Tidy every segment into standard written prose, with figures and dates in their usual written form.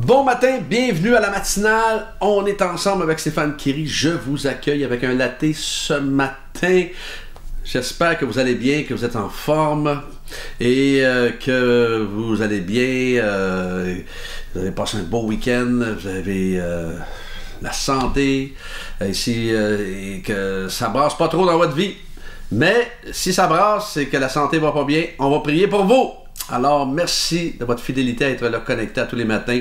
Bon matin, bienvenue à la matinale. On est ensemble avec Stéphane Kiry. Je vous accueille avec un latte ce matin. J'espère que vous allez bien, que vous êtes en forme et que vous allez bien. Vous avez passé un beau week-end, vous avez la santé ici et que ça brasse pas trop dans votre vie. Mais si ça brasse, c'est que la santé va pas bien. On va prier pour vous. Alors, merci de votre fidélité à être là connecté à tous les matins.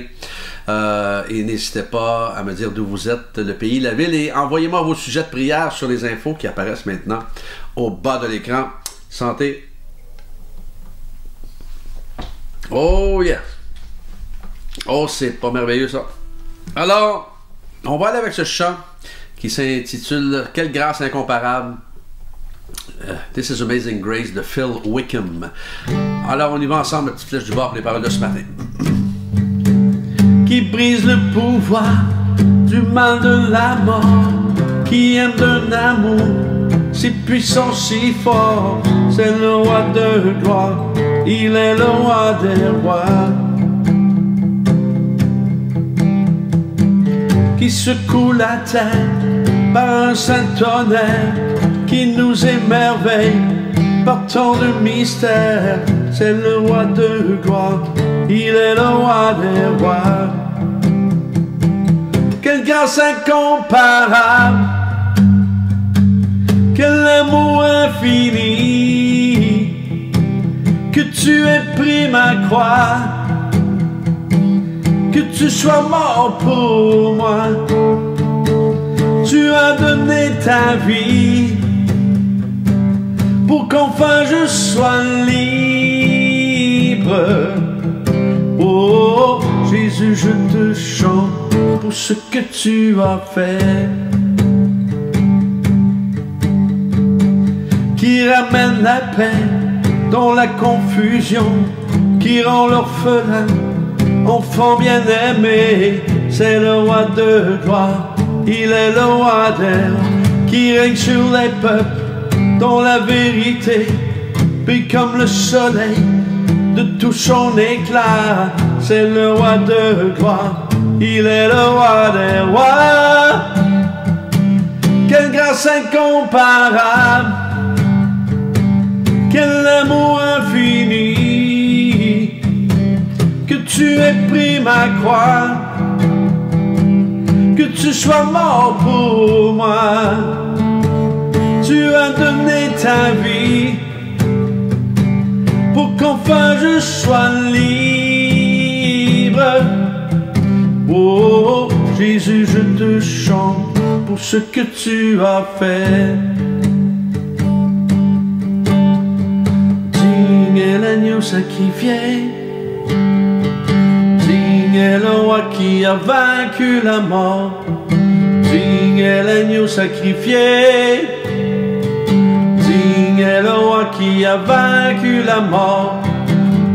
Et n'hésitez pas à me dire d'où vous êtes, le pays, la ville. Et envoyez-moi vos sujets de prière sur les infos qui apparaissent maintenant au bas de l'écran. Santé. Oh yes. Oh, c'est pas merveilleux ça. Alors, on va aller avec ce chant qui s'intitule « Quelle grâce incomparable ». This is Amazing Grace de Phil Wickham. Alors on y va ensemble, la petite flèche du bord pour les paroles de ce matin. Qui brise le pouvoir du mal de la mort, qui aime d'un amour si puissant, si fort, c'est le roi de gloire, il est le roi des rois. Qui secoue la terre par un saint tonnerre, qui nous émerveille par tant de mystères, c'est le roi de gloire, il est le roi des rois. Quelle grâce incomparable, quel amour infini, que tu aies pris ma croix, que tu sois mort pour moi, tu as donné ta vie pour qu'enfin je sois libre. Oh, Jésus, je te chante pour ce que tu as fait. Qui ramène la paix dans la confusion, qui rend l'orphelin enfant bien-aimé, c'est le roi de gloire, il est le roi d'air, qui règne sur les peuples dans la vérité, puis comme le soleil de tout son éclat, c'est le roi de gloire, il est le roi des rois. Quelle grâce incomparable, quel amour infini, que tu aies pris ma croix, que tu sois mort pour moi, tu as donné ta vie pour qu'enfin je sois libre. Oh, Jésus, je te chante pour ce que tu as fait. Digne est l'agneau sacrifié, digne est le roi qui a vaincu la mort, digne est l'agneau sacrifié, digne est le roi qui a vaincu la mort,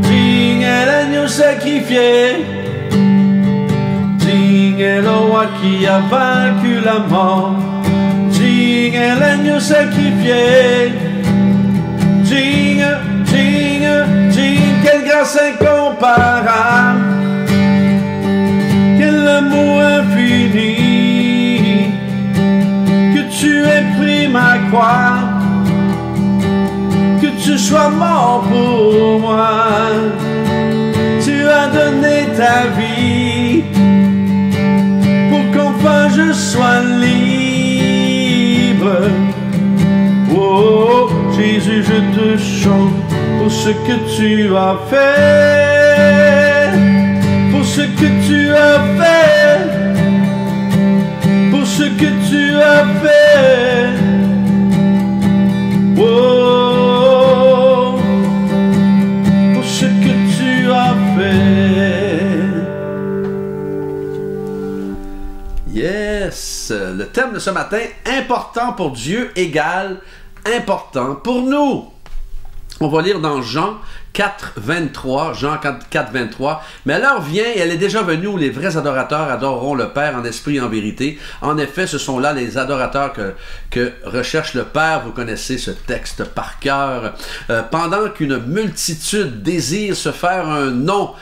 digne est l'agneau sacrifié, digne est le roi qui a vaincu la mort, digne est l'agneau sacrifié, digne, digne, digne, quelle grâce incomparable, quel amour infini, que tu aies pris ma croix, que tu sois mort pour moi, tu as donné ta vie pour qu'enfin je sois libre. Oh, Jésus, je te chante pour ce que tu as fait, pour ce que tu as fait, pour ce que tu as fait. Oh, pour ce que tu as fait. Yes, le thème de ce matin, important pour Dieu égale important pour nous. On va lire dans Jean 4, 23, Jean 4, 23. Mais l'heure vient et elle est déjà venue où les vrais adorateurs adoreront le Père en esprit et en vérité. En effet, ce sont là les adorateurs que recherche le Père. Vous connaissez ce texte par cœur. Pendant qu'une multitude désire se faire un nom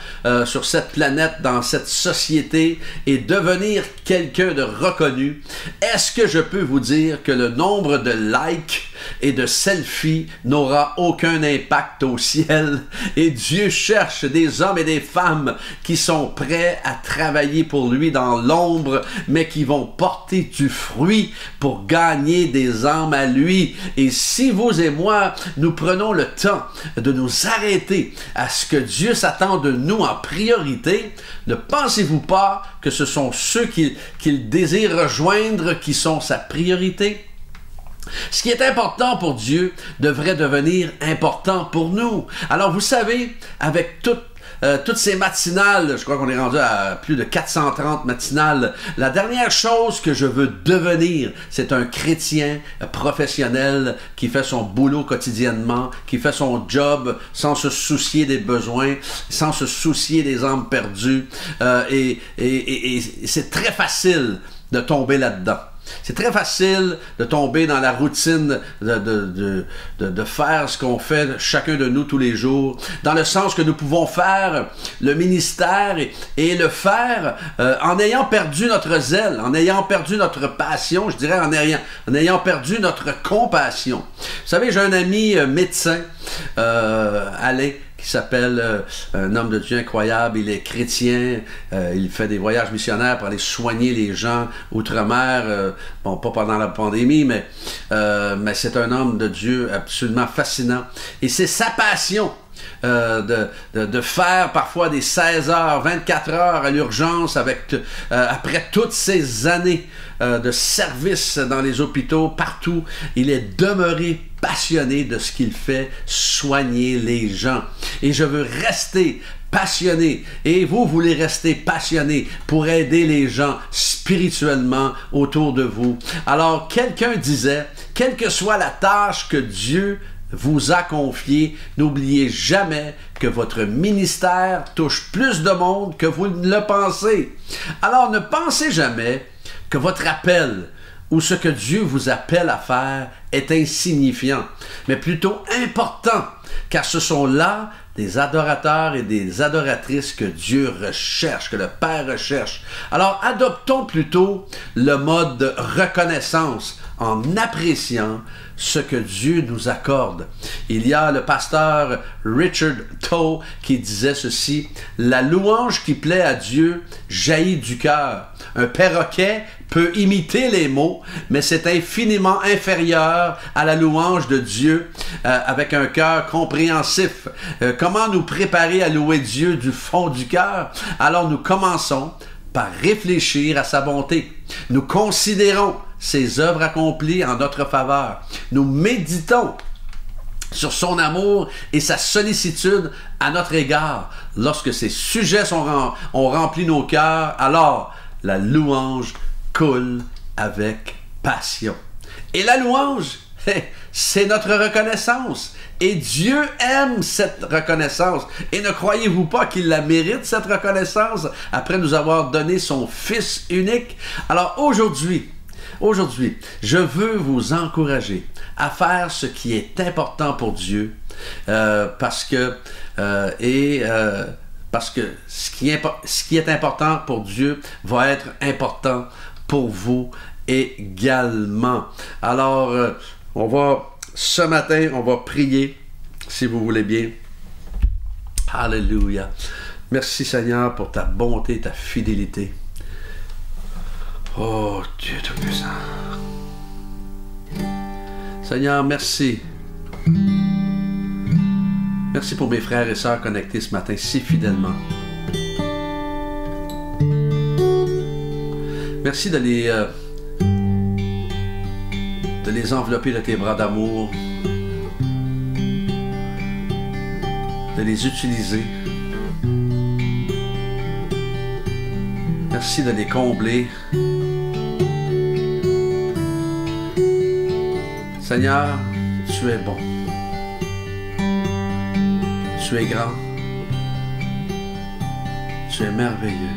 sur cette planète, dans cette société et devenir quelqu'un de reconnu, est-ce que je peux vous dire que le nombre de likes et de selfies n'aura aucun impact au ciel? Et Dieu cherche des hommes et des femmes qui sont prêts à travailler pour lui dans l'ombre, mais qui vont porter du fruit pour gagner des âmes à lui. Et si vous et moi, nous prenons le temps de nous arrêter à ce que Dieu s'attend de nous en priorité, ne pensez-vous pas que ce sont ceux qu'il désire rejoindre qui sont sa priorité? Ce qui est important pour Dieu devrait devenir important pour nous. Alors, vous savez, avec toutes ces matinales, je crois qu'on est rendu à plus de 430 matinales, la dernière chose que je veux devenir, c'est un chrétien professionnel qui fait son boulot quotidiennement, qui fait son job sans se soucier des besoins, sans se soucier des âmes perdues. Et c'est très facile de tomber là-dedans. C'est très facile de tomber dans la routine de faire ce qu'on fait chacun de nous tous les jours, dans le sens que nous pouvons faire le ministère et le faire en ayant perdu notre zèle, en ayant perdu notre passion, je dirais en ayant perdu notre compassion. Vous savez, j'ai un ami médecin, Alain, qui s'appelle un homme de Dieu incroyable. Il est chrétien, il fait des voyages missionnaires pour aller soigner les gens outre-mer, bon, pas pendant la pandémie, mais c'est un homme de Dieu absolument fascinant. Et c'est sa passion de faire parfois des 16 heures, 24 heures à l'urgence après toutes ces années de service dans les hôpitaux, partout. Il est demeuré passionné de ce qu'il fait, soigner les gens. Et je veux rester passionné, et vous voulez rester passionné pour aider les gens spirituellement autour de vous. Alors, quelqu'un disait, quelle que soit la tâche que Dieu vous a confiée, n'oubliez jamais que votre ministère touche plus de monde que vous ne le pensez. Alors, ne pensez jamais que votre appel ou ce que Dieu vous appelle à faire est insignifiant, mais plutôt important, car ce sont là des adorateurs et des adoratrices que Dieu recherche, que le Père recherche. Alors, adoptons plutôt le mode de reconnaissance en appréciant ce que Dieu nous accorde. Il y a le pasteur Richard Towe qui disait ceci: « La louange qui plaît à Dieu jaillit du cœur. Un perroquet peut imiter les mots, mais c'est infiniment inférieur à la louange de Dieu avec un cœur compréhensif. Comment nous préparer à louer Dieu du fond du cœur? Alors nous commençons par réfléchir à sa bonté. Nous considérons ses œuvres accomplies en notre faveur. Nous méditons sur son amour et sa sollicitude à notre égard. Lorsque ces sujets ont rempli nos cœurs, alors la louange coule avec passion. Et la louange, c'est notre reconnaissance. Et Dieu aime cette reconnaissance. Et ne croyez-vous pas qu'il la mérite, cette reconnaissance, après nous avoir donné son Fils unique? Alors aujourd'hui, je veux vous encourager à faire ce qui est important pour Dieu, parce que ce qui est important pour Dieu va être important pour vous également. Alors, ce matin, on va prier, si vous voulez bien. Alléluia. Merci Seigneur pour ta bonté, ta fidélité. Oh Dieu Tout-Puissant. Seigneur, merci. Merci pour mes frères et sœurs connectés ce matin si fidèlement. Merci de les envelopper de tes bras d'amour, de les utiliser. Merci de les combler. Seigneur, tu es bon. Tu es grand. Tu es merveilleux.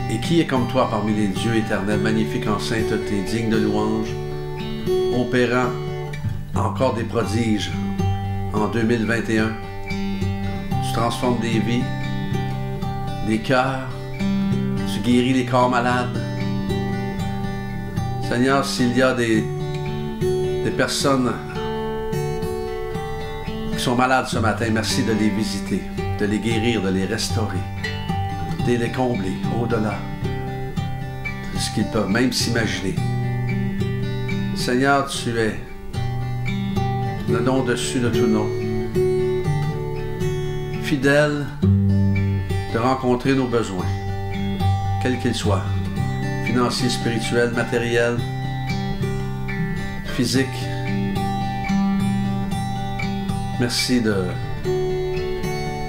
Et qui est comme toi parmi les dieux éternels, magnifique en sainteté, digne de louange, opérant encore des prodiges en 2021. Tu transformes des vies, des cœurs, tu guéris les corps malades. Seigneur, s'il y a des personnes qui sont malades ce matin, merci de les visiter, de les guérir, de les restaurer, de les combler au-delà de ce qu'ils peuvent même s'imaginer. Seigneur, tu es le nom au-dessus de tout nom, fidèle de rencontrer nos besoins, quels qu'ils soient, financiers, spirituels, matériels, physiques. Merci de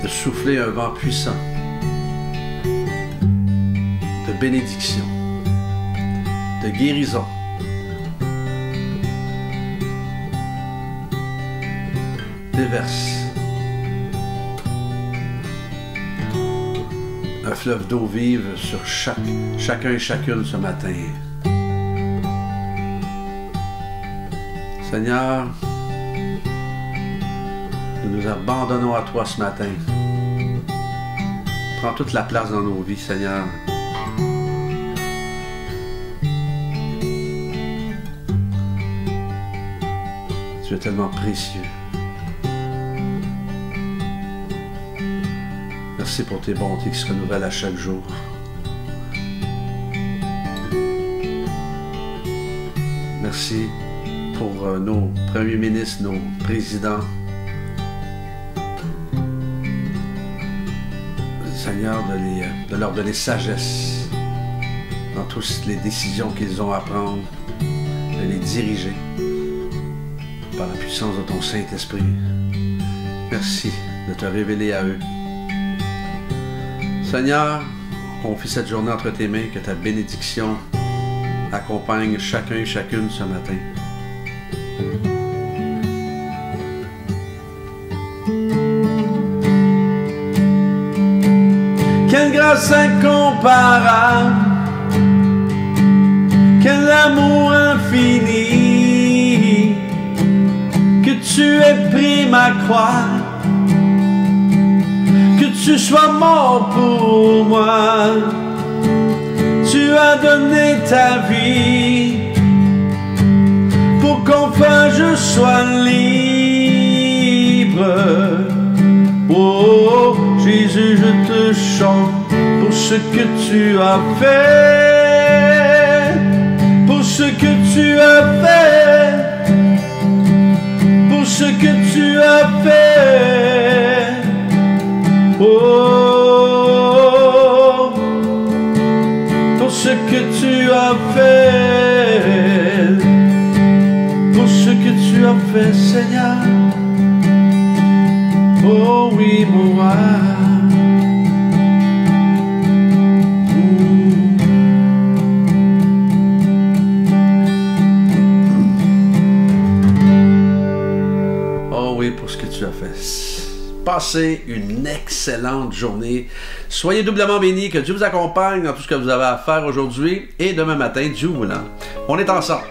souffler un vent puissant de bénédiction, de guérison. Déverse un fleuve d'eau vive sur chacun et chacune ce matin. Seigneur, nous nous abandonnons à toi ce matin. Prends toute la place dans nos vies, Seigneur. Tu es tellement précieux. Merci pour tes bontés qui se renouvellent à chaque jour. Merci pour nos premiers ministres, nos présidents. Seigneur, de leur donner sagesse dans toutes les décisions qu'ils ont à prendre, de les diriger par la puissance de ton Saint-Esprit. Merci de te révéler à eux. Seigneur, on confie cette journée entre tes mains, que ta bénédiction accompagne chacun et chacune ce matin. Quelle grâce incomparable, quel amour infini, que tu aies pris ma croix, que tu sois mort pour moi. Tu as donné ta vie pour qu'enfin je sois libre. Oh Jésus, je te chante pour ce que tu as fait, pour ce que tu as fait, pour ce que tu as fait. Oh, pour ce que tu as fait, pour ce que tu as fait, Seigneur. Oh oui, mon roi. Oh oui, pour ce que tu as fait. Passez une excellente journée. Soyez doublement bénis. Que Dieu vous accompagne dans tout ce que vous avez à faire aujourd'hui et demain matin, Dieu voulant. On est ensemble.